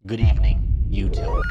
Good evening, YouTube.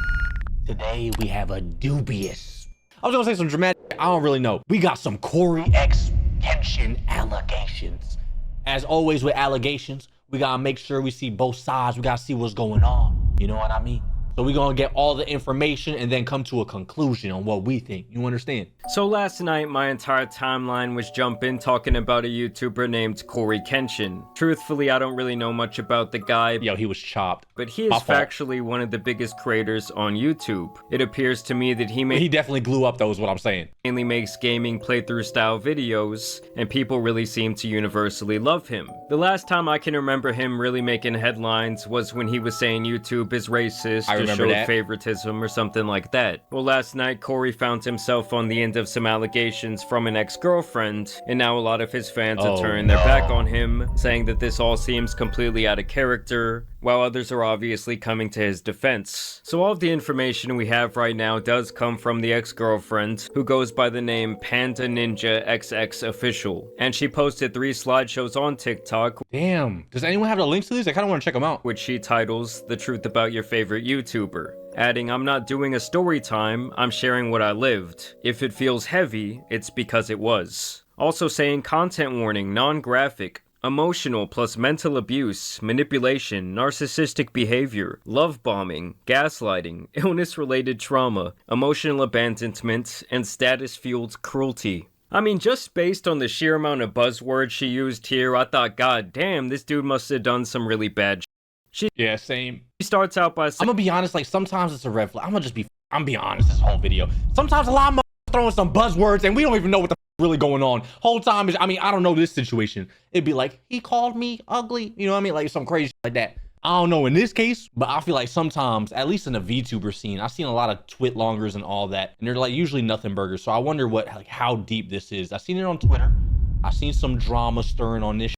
Today we have a dubious, I was gonna say some dramatic, I don't really know. We got some CoryxKenshin allegations. As always with allegations, we gotta make sure we see both sides. We gotta see what's going on. You know what I mean? So we're gonna get all the information and then come to a conclusion on what we think. You understand? So last night, my entire timeline was jumping talking about a YouTuber named Cory Kenshin. Truthfully, I don't really know much about the guy. Yo, he was chopped. But he is factually one of the biggest creators on YouTube. It appears to me that he definitely glue up though, is what I'm saying. Mainly makes gaming playthrough style videos, and people really seem to universally love him. The last time I can remember him really making headlines was when he was saying YouTube is racist to show favoritism or something like that. Well, last night Cory found himself on the end of some allegations from an ex-girlfriend, and now a lot of his fans are turning their back on him, saying that this all seems completely out of character, while others are obviously coming to his defense. So all of the information we have right now does come from the ex-girlfriend, who goes by the name Panda Ninja XX Official, and she posted 3 slideshows on TikTok. Damn, does anyone have the links to these? I kind of want to check them out. Which she titles The Truth About Your Favorite YouTuber, adding, "I'm not doing a story time, I'm sharing what I lived. If it feels heavy, it's because it was." Also saying content warning, non-graphic, emotional plus mental abuse, manipulation, narcissistic behavior, love bombing, gaslighting, illness-related trauma, emotional abandonment, and status-fueled cruelty. I mean, just based on the sheer amount of buzzwords she used here, I thought, god damn, this dude must have done some really bad shit. Yeah, same. She starts out by saying, I'm gonna be honest, like sometimes it's a red flag. I'm being honest this whole video. Sometimes a lot of throwing some buzzwords and we don't even know what the really going on. Whole time is, I don't know this situation. It'd be like, he called me ugly. You know what I mean? Like some crazy like that. I don't know in this case, but I feel like sometimes, at least in the VTuber scene, I've seen a lot of twit longers and all that, and they're like usually nothing burgers. So I wonder how deep this is. I've seen it on Twitter. I've seen some drama stirring on this.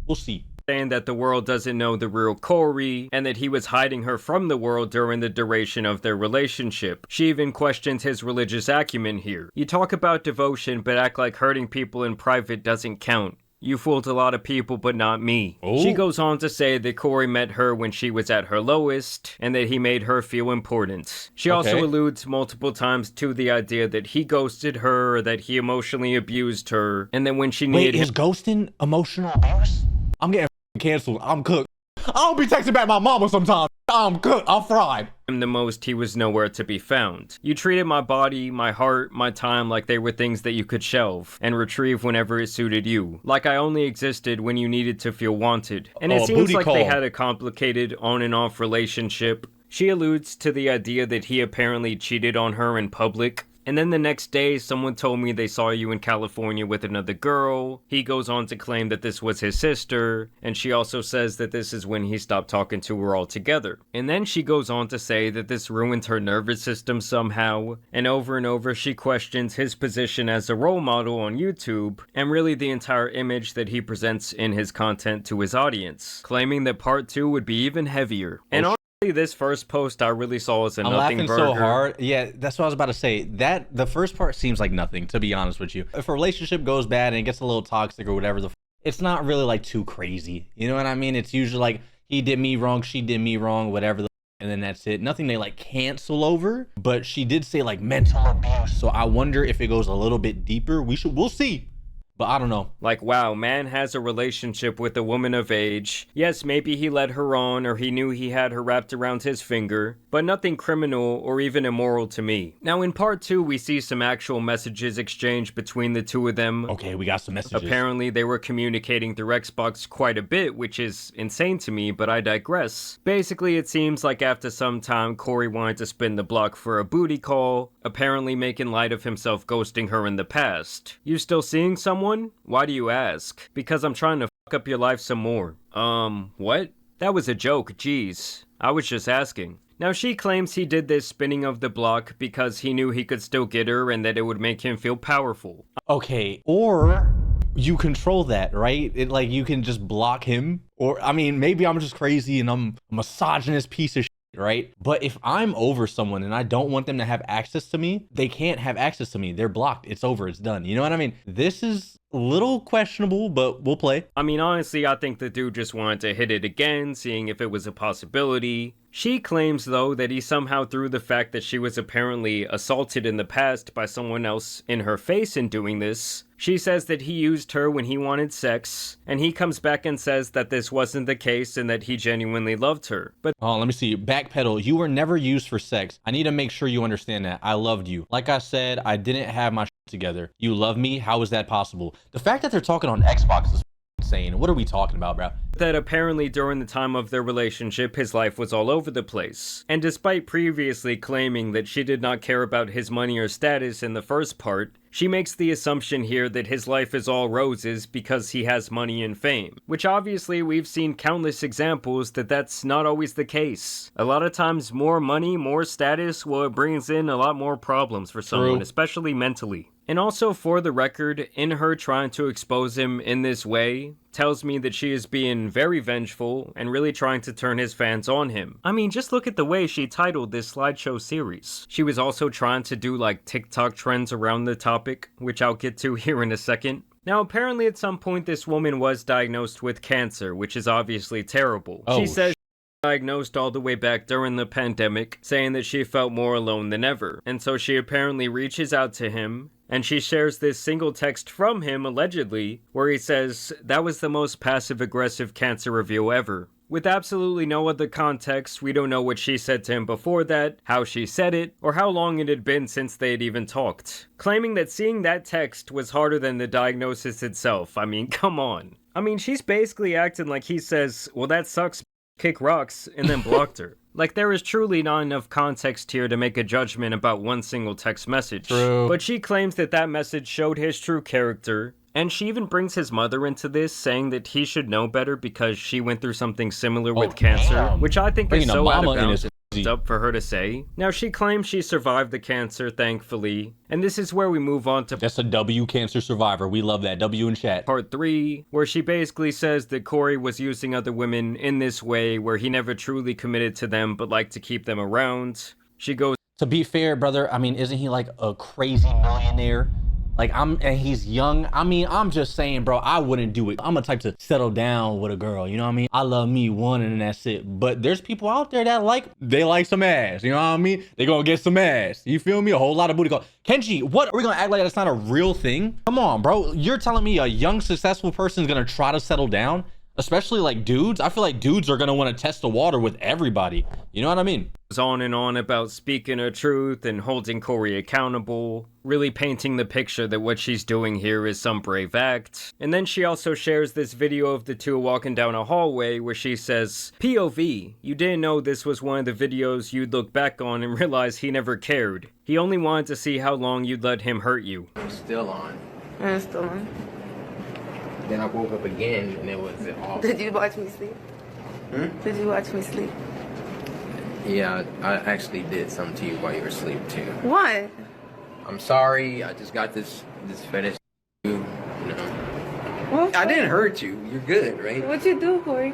We'll see. Saying that the world doesn't know the real Cory, and that he was hiding her from the world during the duration of their relationship. She even questioned his religious acumen here. You talk about devotion, but act like hurting people in private doesn't count. You fooled a lot of people, but not me. She goes on to say that Cory met her when she was at her lowest, and that he made her feel important. She also alludes multiple times to the idea that he ghosted her, or that he emotionally abused her, and then when she needed his ghosting emotional abuse? I'm getting canceled. I'm cooked. I'll be texting back my mama sometimes. I'm cooked. I'm fried. The most, he was nowhere to be found. You treated my body, my heart, my time like they were things that you could shelve and retrieve whenever it suited you. Like I only existed when you needed to feel wanted. And it seems like they had a complicated on and off relationship. She alludes to the idea that he apparently cheated on her in public. And then the next day, someone told me they saw you in California with another girl. He goes on to claim that this was his sister, and she also says that this is when he stopped talking to her altogether. And then she goes on to say that this ruined her nervous system somehow, and over she questions his position as a role model on YouTube, and really the entire image that he presents in his content to his audience, claiming that part 2 would be even heavier. And this first post I really saw as a nothing burger. I'm laughing so hard. Yeah, that's what I was about to say. That the first part seems like nothing, to be honest with you. If a relationship goes bad and it gets a little toxic or whatever, it's not really like too crazy. You know what I mean? It's usually like he did me wrong, she did me wrong, whatever, and then that's it. Nothing they like cancel over. But she did say like mental abuse. So I wonder if it goes a little bit deeper. We'll see. But I don't know. Like, wow, man has a relationship with a woman of age. Yes, maybe he led her on, or he knew he had her wrapped around his finger, but nothing criminal or even immoral to me. Now, in part 2, we see some actual messages exchanged between the two of them. Okay, we got some messages. Apparently, they were communicating through Xbox quite a bit, which is insane to me, but I digress. Basically, it seems like after some time, Cory wanted to spin the block for a booty call, apparently making light of himself ghosting her in the past. You still seeing someone? Why do you ask? Because I'm trying to fuck up your life some more. What? That was a joke, jeez. I was just asking. Now she claims he did this spinning of the block because he knew he could still get her and that it would make him feel powerful. Okay, or you control that, right? It like you can just block him, or I mean maybe I'm just crazy and I'm a misogynist piece of shit, right? But if I'm over someone and I don't want them to have access to me, they can't have access to me. They're blocked. It's over. It's done. You know what I mean? This is a little questionable, but we'll play. I mean, honestly, I think the dude just wanted to hit it again, seeing if it was a possibility. She claims, though, that he somehow threw the fact that she was apparently assaulted in the past by someone else in her face in doing this. She says that he used her when he wanted sex, and he comes back and says that this wasn't the case and that he genuinely loved her. But oh, let me see. Backpedal. You were never used for sex. I need to make sure you understand that. I loved you. Like I said, I didn't have my shit together. You love me? How is that possible? The fact that they're talking on Xbox is insane. What are we talking about, bro? that apparently during the time of their relationship, his life was all over the place. And despite previously claiming that she did not care about his money or status in the first part, she makes the assumption here that his life is all roses because he has money and fame. Which obviously we've seen countless examples that that's not always the case. A lot of times more money, more status, well, it brings in a lot more problems for someone, especially mentally. And also for the record, in her trying to expose him in this way, tells me that she is being very vengeful and really trying to turn his fans on him. I mean, just look at the way she titled this slideshow series. She was also trying to do like TikTok trends around the topic, which I'll get to here in a second. Now, apparently at some point this woman was diagnosed with cancer, which is obviously terrible. She says diagnosed all the way back during the pandemic, saying that she felt more alone than ever. And so she apparently reaches out to him, and she shares this single text from him, allegedly, where he says, "That was the most passive-aggressive cancer review ever." With absolutely no other context, we don't know what she said to him before that, how she said it, or how long it had been since they had even talked. Claiming that seeing that text was harder than the diagnosis itself. I mean, come on. I mean, she's basically acting like he says, "Well, that sucks, kick rocks," and then blocked her. Like, there is truly not enough context here to make a judgment about one single text message. True. But she claims that that message showed his true character, and she even brings his mother into this, saying that he should know better because she went through something similar with cancer, which I think is so out of bounds up for her to say. Now, she claims she survived the cancer, thankfully, and this is where we move on to that's a W, cancer survivor. We love that. W in chat. Part 3, where she basically says that Cory was using other women in this way, where he never truly committed to them but liked to keep them around. She goes, to be fair, brother, I mean, isn't he like a crazy millionaire? Like, and he's young. I mean, I'm just saying, bro, I wouldn't do it. I'm the type to settle down with a girl, you know what I mean? I love me one and that's it. But there's people out there that they like some ass, you know what I mean? They gonna get some ass. You feel me? A whole lot of booty call. Kenji, what? Are we gonna act like that's not a real thing? Come on, bro. You're telling me a young, successful person is gonna try to settle down? Especially like dudes? I feel like dudes are gonna want to test the water with everybody. You know what I mean? On and on about speaking her truth and holding Cory accountable, really painting the picture that what she's doing here is some brave act. And then she also shares this video of the two walking down a hallway where she says, "POV, you didn't know this was one of the videos you'd look back on and realize he never cared. He only wanted to see how long you'd let him hurt you." I'm still on. I'm still on. Then I woke up again and it was off. Did you watch me sleep? Did you watch me sleep? Yeah, I actually did something to you while you were asleep too. What? I'm sorry. I just got this fetish. You know. What? I didn't hurt you. You're good, right? What'd you do, Cory?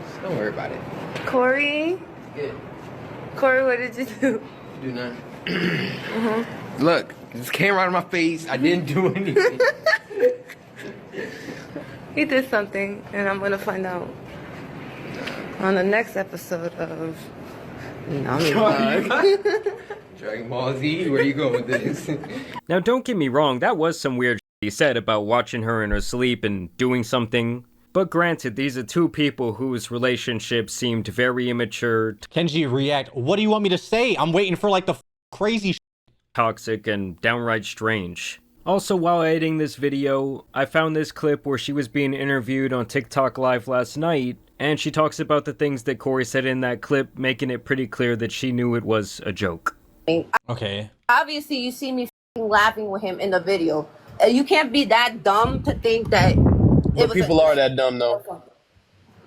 Just don't worry about it. Cory? It's good. Cory, what did you do? You do nothing. Look, this camera out of my face. I didn't do anything. He did something, and I'm gonna find out on the next episode of Dragon Ball Z, where you going with this? Now, don't get me wrong, that was some weird shit he said about watching her in her sleep and doing something. But granted, these are two people whose relationship seemed very immature, Kenji, react. What do you want me to say? I'm waiting for like the crazy toxic, and downright strange. Also, while editing this video, I found this clip where she was being interviewed on TikTok Live last night, and she talks about the things that Cory said in that clip, making it pretty clear that she knew it was a joke. Okay. Obviously, you see me laughing with him in the video. You can't be that dumb to think that. But people are that dumb, though.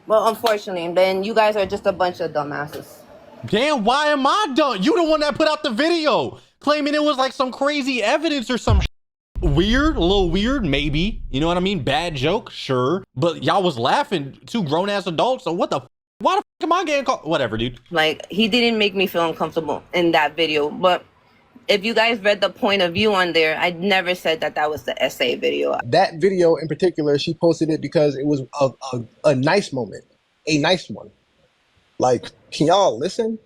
Well, unfortunately, then you guys are just a bunch of dumbasses. Damn, why am I dumb? You the one that put out the video, claiming it was like some crazy evidence or some weird, a little weird, maybe. You know what I mean? Bad joke, sure. But y'all was laughing, two grown-ass adults, so what the why the am I getting caught? Whatever, dude. Like, he didn't make me feel uncomfortable in that video. But if you guys read the point of view on there, I never said that that was the essay video. That video in particular, she posted it because it was a nice moment, a nice one. Like, can y'all listen?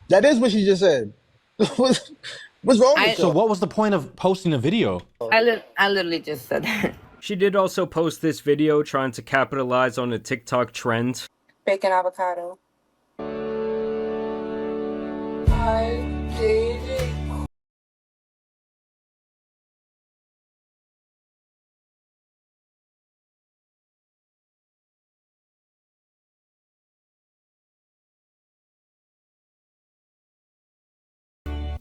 That is what she just said. What's wrong with So y'all? what was the point of posting a video? I literally just said that. She did also post this video trying to capitalize on a TikTok trend. Bacon avocado.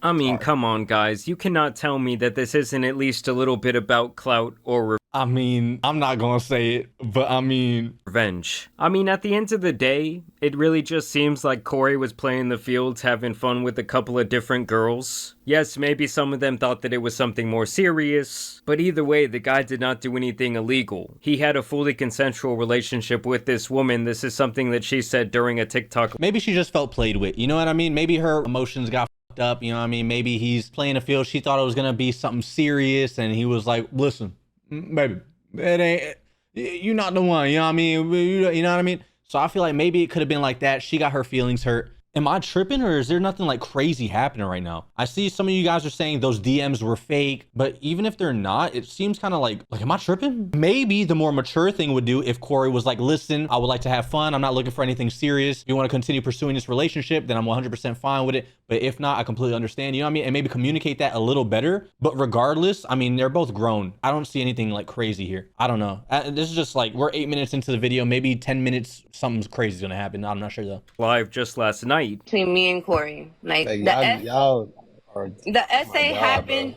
I mean, come on guys, you cannot tell me that this isn't at least a little bit about clout or I mean, I'm not gonna say it, but I mean, revenge. I mean, at the end of the day, it really just seems like Cory was playing the fields, having fun with a couple of different girls. Yes, maybe some of them thought that it was something more serious, but either way, the guy did not do anything illegal. He had a fully consensual relationship with this woman. This is something that she said during a TikTok. maybe she just felt played with. You know what I mean? Maybe her emotions got fucked up. You know what I mean? Maybe he's playing a field. She thought it was gonna be something serious, and he was like, "Listen, baby, it ain't. You're not the one." You know what I mean? You know what I mean? So I feel like maybe it could have been like that. She got her feelings hurt. Am I tripping, or is there nothing like crazy happening right now? I see some of you guys are saying those DMs were fake, but even if they're not, it seems kind of like am I tripping? Maybe the more mature thing would do if Cory was like, listen, I would like to have fun. I'm not looking for anything serious. If you want to continue pursuing this relationship, then I'm 100% fine with it. But if not, I completely understand. You know what I mean? And maybe communicate that a little better. But regardless, I mean, they're both grown. I don't see anything like crazy here. I don't know. This is just like, we're 8 minutes into the video. Maybe 10 minutes, something's crazy is going to happen. I'm not sure though. Live just last night. Between me and Cory. Like, Like, the y'all are. essay God, happened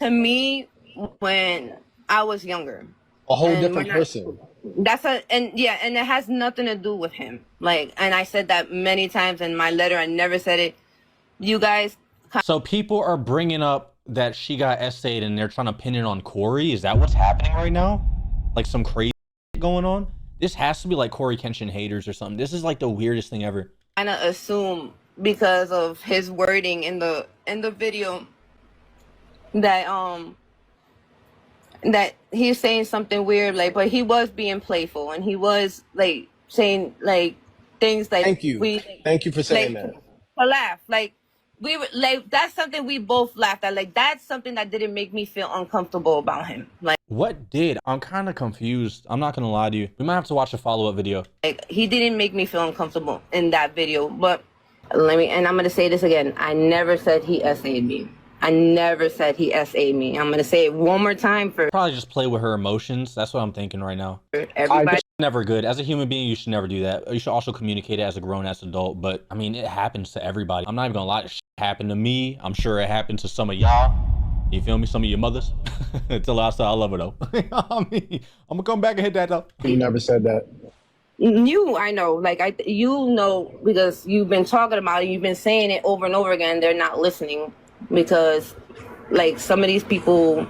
to me when I was younger. A whole And different we're not- person. and it has nothing to do with him. Like, and I said that many times in my letter. I never said it. You guys. So people are bringing up that she got essayed and they're trying to pin it on Cory. Is that what's happening right now? Like some crazy going on? This has to be like Cory Kenshin haters or something. This is like the weirdest thing ever. Kind of assume because of his wording in the video that that he's saying something weird, like, but he was being playful and he was like saying like things like Thank you. Thank you for saying like, that. to laugh, like we were like, that's something we both laughed at. Like, that's something that didn't make me feel uncomfortable about him. What did? I'm kind of confused. I'm not gonna lie to you. We might have to watch a follow-up video. Like, he didn't make me feel uncomfortable in that video. But and I'm gonna say this again. I never said he essayed me. I never said he essayed me. I'm gonna say it one more time for Probably just play with her emotions. That's what I'm thinking right now. everybody. Never good. As a human being, you should never do that. You should also communicate it as a grown-ass adult. But I mean, it happens to everybody. I'm not even gonna lie. Shit happened to me. I'm sure it happened to some of y'all. You feel me? Some of your mothers. Till I said I love her though. I mean, I'm gonna come back and hit that though. You never said that. I know, like you know, because you've been talking about it, you've been saying it over and over again. They're not listening because, like, some of these people,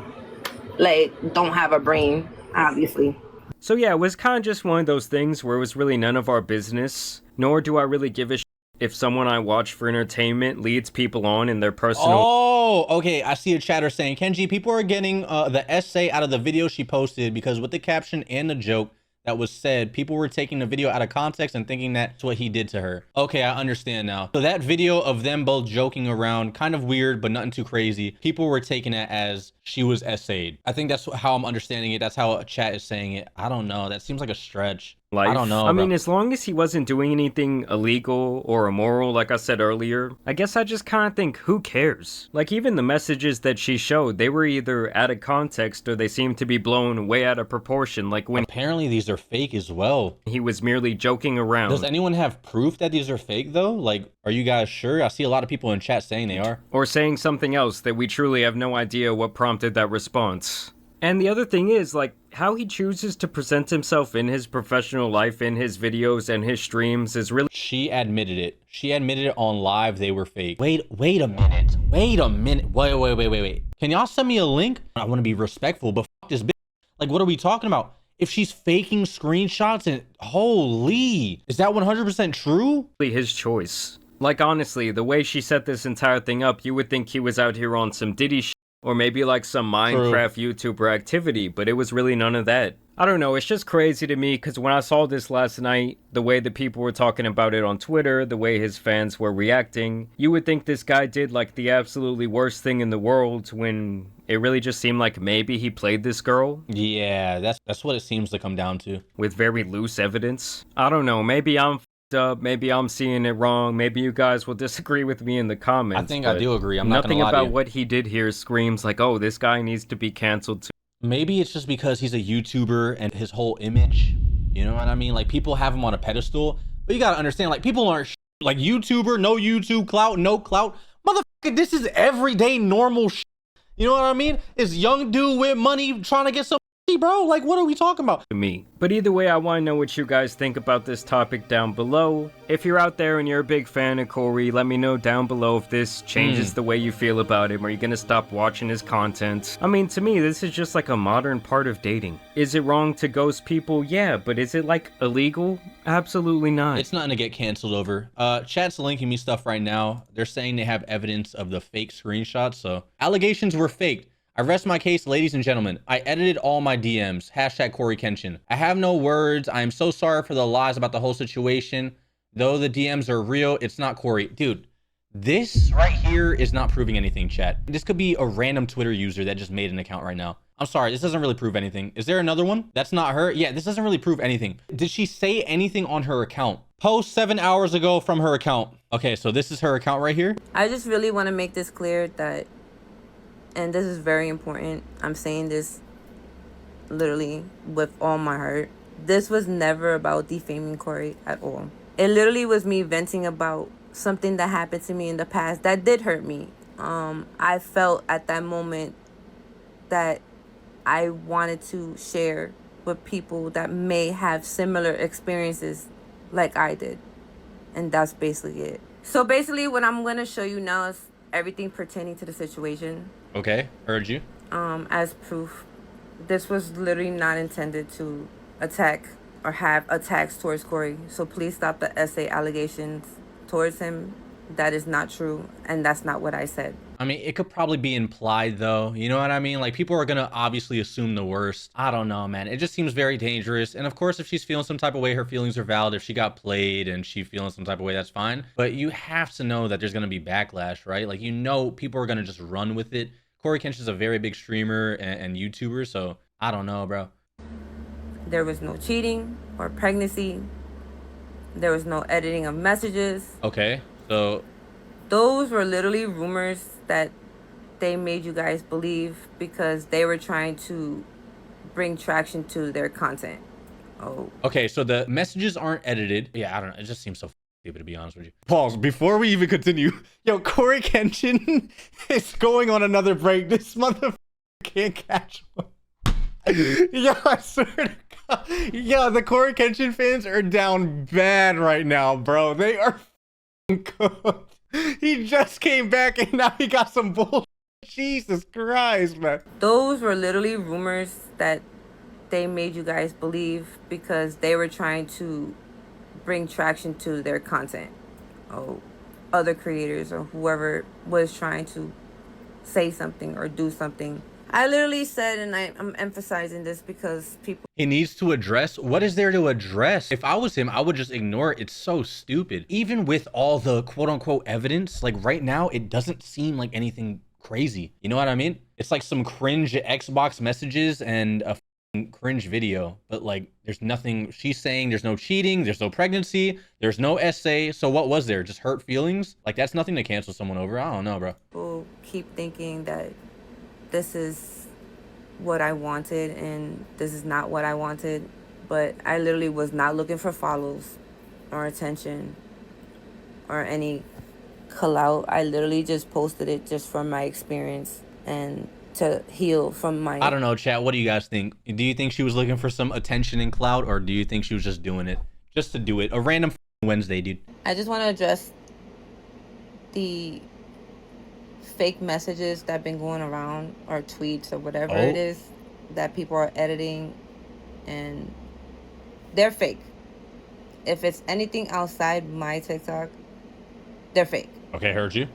like, don't have a brain, obviously. So yeah, it was kind of just one of those things where it was really none of our business, nor do I really give a shit if someone I watch for entertainment leads people on in their personal... Oh, okay. I see a chatter saying, Kenji, people are getting the essay out of the video she posted because with the caption and the joke that was said, people were taking the video out of context and thinking that's what he did to her. Okay, I understand now. So that video of them both joking around, kind of weird, but nothing too crazy. People were taking it as she was essayed. I think that's how I'm understanding it. That's how chat is saying it. I don't know. That seems like a stretch. Life. I don't know. I mean, as long as he wasn't doing anything illegal or immoral, like I said earlier, I guess I just kind of think, who cares? Like, even the messages that she showed, they were either out of context or they seemed to be blown way out of proportion. Like when apparently these are fake as well. He was merely joking around. Does anyone have proof that these are fake though? Like, are you guys sure? I see a lot of people in chat saying they are. Or saying something else that we truly have no idea what prompted that response. And the other thing is, like, how he chooses to present himself in his professional life, in his videos and his streams is really... She admitted it. She admitted it on live they were fake. Wait a minute. Wait. Can y'all send me a link? I want to be respectful, but fuck this bitch. Like, what are we talking about? If she's faking screenshots and... Holy. Is that 100% true? His choice. Like, honestly, the way she set this entire thing up, you would think he was out here on some Diddy shit. Or maybe like some Minecraft YouTuber activity, but it was really none of that. I don't know, it's just crazy to me because when I saw this last night, the way that people were talking about it on Twitter, the way his fans were reacting, you would think this guy did like the absolutely worst thing in the world when it really just seemed like maybe he played this girl. Yeah, that's what it seems to come down to. With very loose evidence. I don't know, maybe I'm f***ed up, maybe I'm seeing it wrong, maybe you guys will disagree with me in the comments. I think I do agree. I'm not gonna nothing lie to about you. what he did here screams like, oh, this guy needs to be canceled too. Maybe it's just because he's a YouTuber and his whole image, you know what I mean? Like, people have him on a pedestal, but you gotta understand, like, people aren't like YouTuber, no YouTube clout, no clout. Motherfucker, this is everyday normal shit. You know what I mean? It's young dude with money trying to get some bro. Like, what are we talking about? To me. But either way, I want to know what you guys think about this topic down below. If you're out there and you're a big fan of Cory, let me know down below if this changes the way you feel about him. Are you gonna stop watching his content? I mean, to me, this is just like a modern part of dating. Is it wrong to ghost people? Yeah, but is it like illegal? Absolutely not. It's nothing to get canceled over. Chat's linking me stuff right now. They're saying they have evidence of the fake screenshots, so allegations were faked. I rest my case, ladies and gentlemen. I edited all my DMs. Hashtag Cory Kenshin. I have no words. I am so sorry for the lies about the whole situation. Though the DMs are real, it's not Cory. Dude, this right here is not proving anything, chat. This could be a random Twitter user that just made an account right now. I'm sorry, this doesn't really prove anything. Is there another one? That's not her? Yeah, this doesn't really prove anything. Did she say anything on her account? Post 7 hours ago from her account. Okay, so this is her account right here. I just really want to make this clear that, and this is very important, I'm saying this literally with all my heart, this was never about defaming Cory at all. It literally was me venting about something that happened to me in the past that did hurt me. I felt at that moment that I wanted to share with people that may have similar experiences like I did. And that's basically it. So basically what I'm going to show you now is everything pertaining to the situation. Okay, heard you. As proof, this was literally not intended to attack or have attacks towards Cory. So please stop the essay allegations towards him. That is not true, and that's not what I said. I mean, it could probably be implied though. You know what I mean? Like, people are gonna obviously assume the worst. I don't know, man. It just seems very dangerous. And of course, if she's feeling some type of way, her feelings are valid. If she got played and she feeling some type of way, that's fine. But you have to know that there's gonna be backlash, right? Like, you know, people are gonna just run with it. Cory Kenshin is a very big streamer and YouTuber, so I don't know, bro. There was no cheating or pregnancy. There was no editing of messages. Okay, so Those were literally rumors that they made you guys believe because they were trying to bring traction to their content. Oh. okay, so the messages aren't edited. Yeah, I don't know. It just seems so stupid, to be honest with you. Pause before we even continue. Yo, Cory Kenshin is going on another break. This motherfucker can't catch one. Yo, I swear to God. Yo, the Cory Kenshin fans are down bad right now, bro. They are cooked. He just came back and now he got some bullshit. Jesus Christ, man. Those were literally rumors that they made you guys believe because they were trying to bring traction to their content. Oh, other creators or whoever was trying to say something or do something. I literally said, and I'm emphasizing this because people... He needs to address. What is there to address? If I was him, I would just ignore it. It's so stupid. Even with all the quote unquote evidence, like right now, it doesn't seem like anything crazy. You know what I mean? It's like some cringe Xbox messages and a cringe video, but like there's nothing. She's saying there's no cheating, there's no pregnancy, there's no essay. So what was there? Just hurt feelings? Like, that's nothing to cancel someone over. I don't know, bro. People keep thinking that this is what I wanted and this is not what I wanted, but I literally was not looking for follows or attention or any clout. I literally just posted it just from my experience and to heal from my... I don't know, chat. What do you guys think? Do you think she was looking for some attention and clout, or do you think she was just doing it just to do it? A random Wednesday, dude. I just want to address the fake messages that have been going around, or tweets or whatever it is that people are editing, and they're fake. If it's anything outside my TikTok, they're fake. Okay, heard you.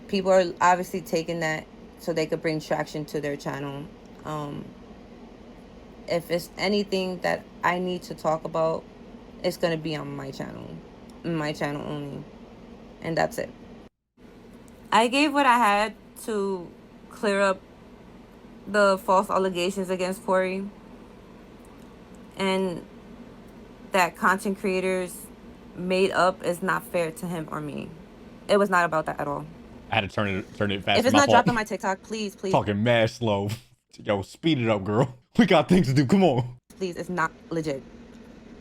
People are obviously taking that so they could bring traction to their channel. if it's anything that I need to talk about, it's gonna be on my channel only, and that's it. I gave what I had to clear up the false allegations against Cory, and that content creators made up is not fair to him or me. It was not about that at all. I had to turn it fast. If it's not dropped on my TikTok, please. Talking mad slow. Yo, speed it up, girl. We got things to do. Come on. Please, it's not legit,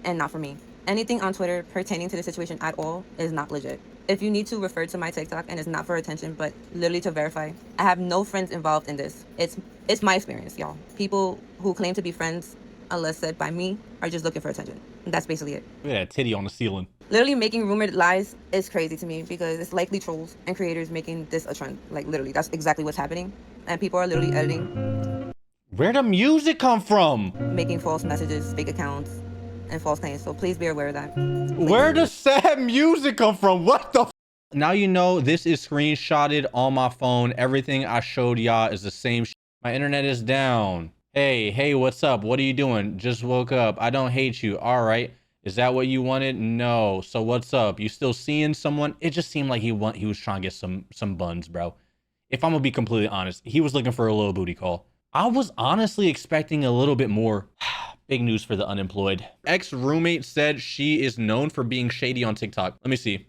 and not for me. Anything on Twitter pertaining to the situation at all is not legit. If you need to refer to my TikTok, and it's not for attention, but literally to verify, I have no friends involved in this. It's my experience, y'all. People who claim to be friends, unless said by me, are just looking for attention. And that's basically it. Look at that titty on the ceiling. Literally making rumored lies is crazy to me because it's likely trolls and creators making this a trend. Like, literally, that's exactly what's happening. And people are literally editing. Where the music come from? Making false messages, fake accounts, and false claims. So please be aware of that. Where does sad music come from? What the f? Now you know this is screenshotted on my phone. Everything I showed y'all is the same sh. My internet is down. Hey, what's up? What are you doing? Just woke up. I don't hate you. All right. Is that what you wanted? No. So what's up? You still seeing someone? It just seemed like he was trying to get some buns, bro. If I'm gonna be completely honest, he was looking for a little booty call. I was honestly expecting a little bit more. Big news for the unemployed. Ex-roommate said she is known for being shady on TikTok. Let me see.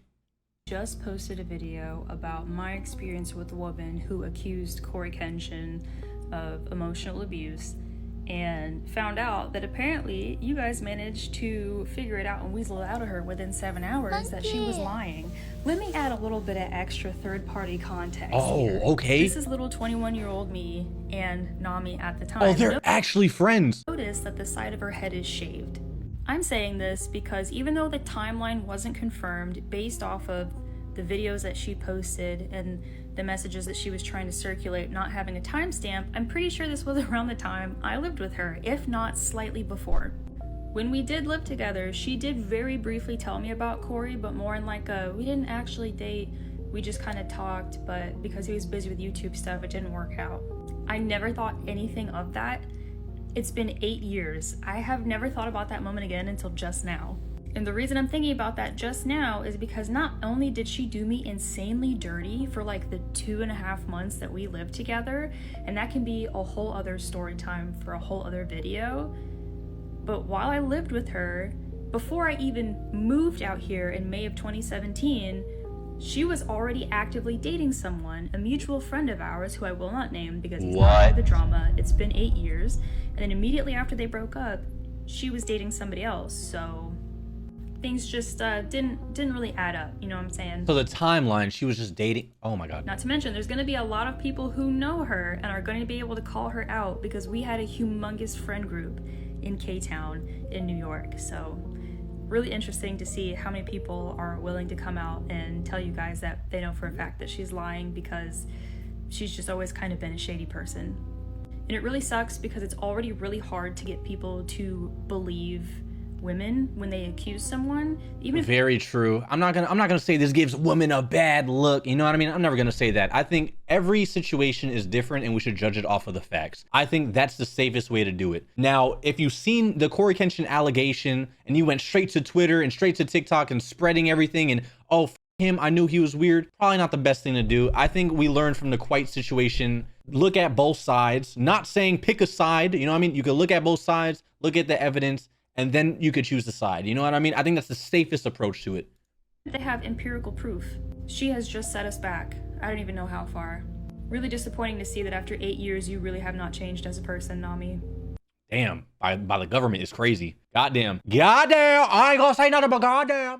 Just posted a video about my experience with a woman who accused Cory Kenshin of emotional abuse, and found out that apparently you guys managed to figure it out and weasel it out of her within 7 hours that she was lying. Let me add a little bit of extra third-party context. Oh, here. okay. This is little 21-year-old me and Nami at the time. Oh, they're actually friends. Notice that the side of her head is shaved. I'm saying this because even though the timeline wasn't confirmed based off of the videos that she posted and the messages that she was trying to circulate not having a timestamp, I'm pretty sure this was around the time I lived with her, if not slightly before. When we did live together, she did very briefly tell me about Cory, but more in like a, we didn't actually date, we just kind of talked, but because he was busy with YouTube stuff, it didn't work out. I never thought anything of that. It's been 8 years. I have never thought about that moment again until just now. And the reason I'm thinking about that just now is because not only did she do me insanely dirty for like the 2.5 months that we lived together, and that can be a whole other story time for a whole other video, but while I lived with her, before I even moved out here in May of 2017, she was already actively dating someone, a mutual friend of ours who I will not name because he's not part of the drama. It's been 8 years. And then immediately after they broke up, she was dating somebody else. So things just didn't really add up, you know what I'm saying? So the timeline, she was just dating. Oh my God. Not to mention, there's gonna be a lot of people who know her and are going to be able to call her out because we had a humongous friend group in K-Town in New York. So really interesting to see how many people are willing to come out and tell you guys that they know for a fact that she's lying because she's just always kind of been a shady person. And it really sucks because it's already really hard to get people to believe women when they accuse someone, even if very true. I'm not gonna say this gives women a bad look, you know what I mean? I'm never gonna say that. I think every situation is different and we should judge it off of the facts. I think that's the safest way to do it. Now, if you've seen the Cory Kenshin allegation and you went straight to Twitter and straight to TikTok and spreading everything and oh f him, I knew he was weird, probably not the best thing to do. I think we learned from the Quite situation, look at both sides, not saying pick a side, you know what I mean? You could look at both sides, look at the evidence, and then you could choose the side. You know what I mean? I think that's the safest approach to it. they have empirical proof. She has just set us back. I don't even know how far. Really disappointing to see that after 8 years, you really have not changed as a person, Nami. Damn, by the government is crazy. Goddamn. I ain't gonna say nothing but goddamn.